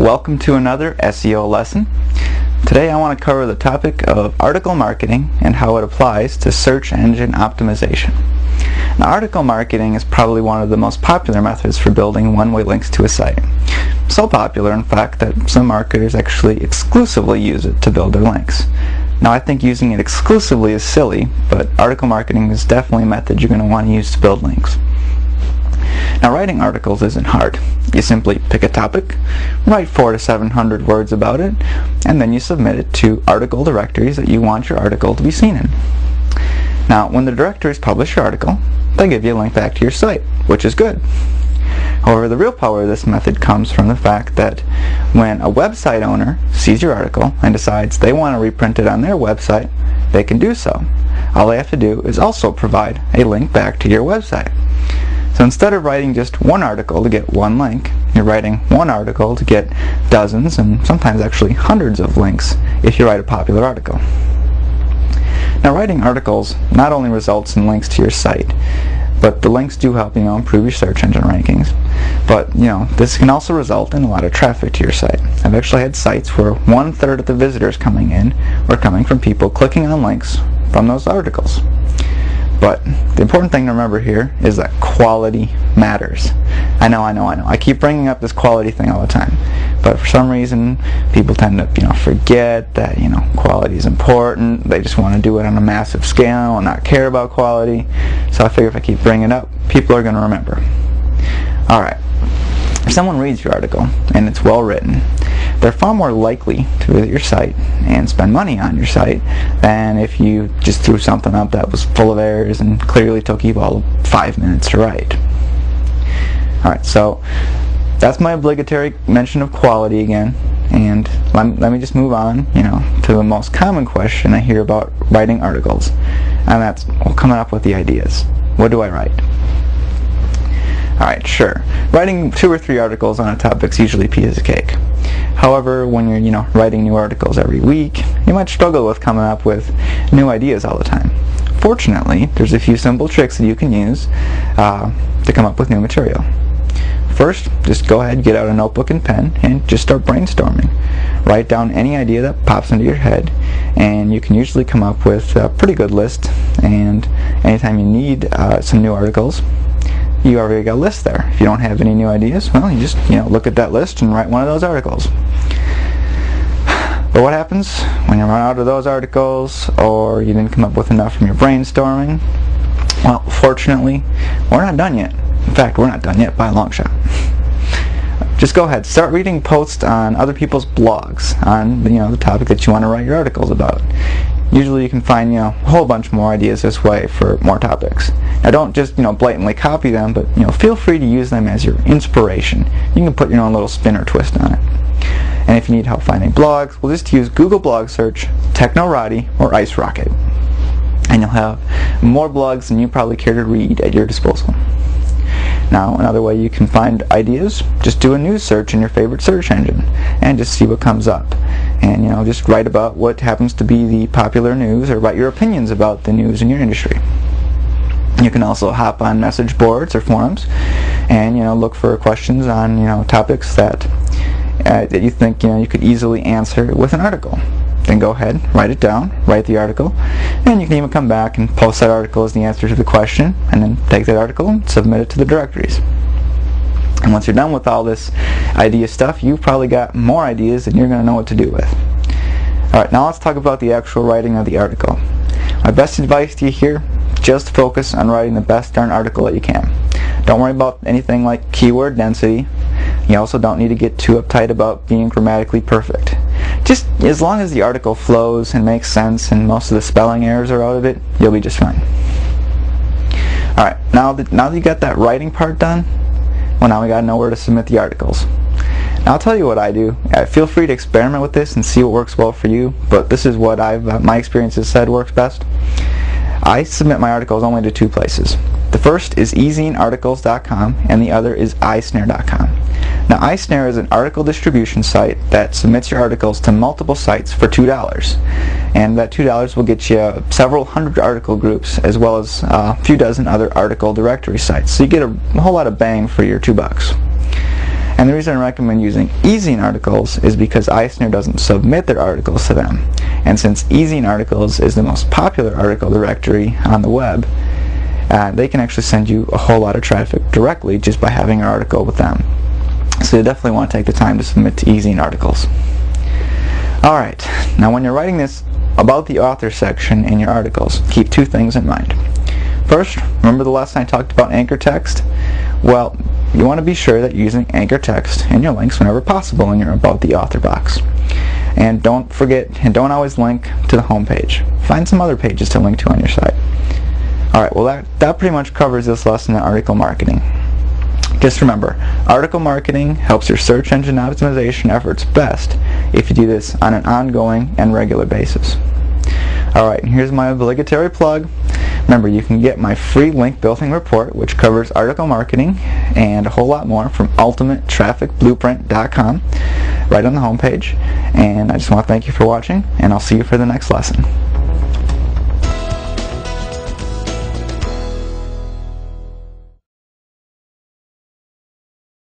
Welcome to another SEO lesson. Today I want to cover the topic of article marketing and how it applies to search engine optimization. Now, article marketing is probably one of the most popular methods for building one-way links to a site. So popular, in fact, that some marketers actually exclusively use it to build their links. Now, I think using it exclusively is silly, but article marketing is definitely a method you're going to want to use to build links. Now, writing articles isn't hard. You simply pick a topic, write 400 to 700 words about it, and then you submit it to article directories that you want your article to be seen in. Now, when the directories publish your article, they give you a link back to your site, which is good. However, the real power of this method comes from the fact that when a website owner sees your article and decides they want to reprint it on their website, they can do so. All they have to do is also provide a link back to your website. So instead of writing just one article to get one link, you're writing one article to get dozens and sometimes actually hundreds of links if you write a popular article. Now, writing articles not only results in links to your site, but the links do help improve your search engine rankings. But this can also result in a lot of traffic to your site. I've actually had sites where 1/3 of the visitors coming in were coming from people clicking on links from those articles. But the important thing to remember here is that quality matters. I know. I keep bringing up this quality thing all the time, but for some reason people tend to forget that quality is important. They just want to do it on a massive scale and not care about quality. So I figure if I keep bringing it up, people are going to remember. All right. If someone reads your article and it's well written, they're far more likely to visit your site and spend money on your site than if you just threw something up that was full of errors and clearly took you all 5 minutes to write. Alright, so that's my obligatory mention of quality again, and let me just move on to the most common question I hear about writing articles, and that's coming up with the ideas. What do I write? Alright, sure. Writing 2 or 3 articles on a topic is usually a piece of cake. However, when you're writing new articles every week, you might struggle with coming up with new ideas all the time. Fortunately, there's a few simple tricks that you can use to come up with new material. First, just go ahead, get out a notebook and pen, and just start brainstorming. Write down any idea that pops into your head, and you can usually come up with a pretty good list. And anytime you need some new articles, you already got a list there. If you don't have any new ideas, well, you just look at that list and write one of those articles. But what happens when you run out of those articles, or you didn't come up with enough from your brainstorming? Well, fortunately, we're not done yet. In fact, we're not done yet by a long shot. Just go ahead, start reading posts on other people's blogs on the topic that you want to write your articles about. Usually you can find a whole bunch more ideas this way for more topics. Now, don't just blatantly copy them, but feel free to use them as your inspiration. You can put your own little spin or twist on it. And if you need help finding blogs, we'll just use Google blog search, Technorati, or Ice Rocket, and you'll have more blogs than you probably care to read at your disposal. Now, another way you can find ideas, just do a news search in your favorite search engine and just see what comes up. And just write about what happens to be the popular news, or write your opinions about the news in your industry. You can also hop on message boards or forums and look for questions on topics that you think you could easily answer with an article. Then go ahead, write it down, write the article, and you can even come back and post that article as the answer to the question, and then take that article and submit it to the directories. And once you're done with all this idea stuff, you've probably got more ideas than you're going to know what to do with. Alright, now let's talk about the actual writing of the article. My best advice to you here, just focus on writing the best darn article that you can. Don't worry about anything like keyword density. You also don't need to get too uptight about being grammatically perfect. Just as long as the article flows and makes sense and most of the spelling errors are out of it, you'll be just fine. Alright, now that you got that writing part done, well, now we got to know where to submit the articles. Now, I'll tell you what I do. Feel free to experiment with this and see what works well for you, but this is what my experience has said works best. I submit my articles only to 2 places. The first is ezinearticles.com and the other is iSnare.com. Now, iSnare is an article distribution site that submits your articles to multiple sites for $2. And that $2 will get you several hundred article groups as well as a few dozen other article directory sites. So you get a whole lot of bang for your $2. And the reason I recommend using Ezine articles is because iSnare doesn't submit their articles to them. And since Ezine articles is the most popular article directory on the web, they can actually send you a whole lot of traffic directly just by having an article with them. So you definitely want to take the time to submit to Ezine articles. Alright, now when you're writing this about the author section in your articles, keep two things in mind. First, remember the lesson I talked about anchor text? Well, you want to be sure that you're using anchor text in your links whenever possible in your About the Author box. And don't forget, and don't always link to the home page. Find some other pages to link to on your site. Alright, well that pretty much covers this lesson on article marketing. Just remember, article marketing helps your search engine optimization efforts best if you do this on an ongoing and regular basis. Alright, and here's my obligatory plug. Remember, you can get my free link building report, which covers article marketing and a whole lot more, from ultimatetrafficblueprint.com, right on the home page. And I just want to thank you for watching, and I'll see you for the next lesson.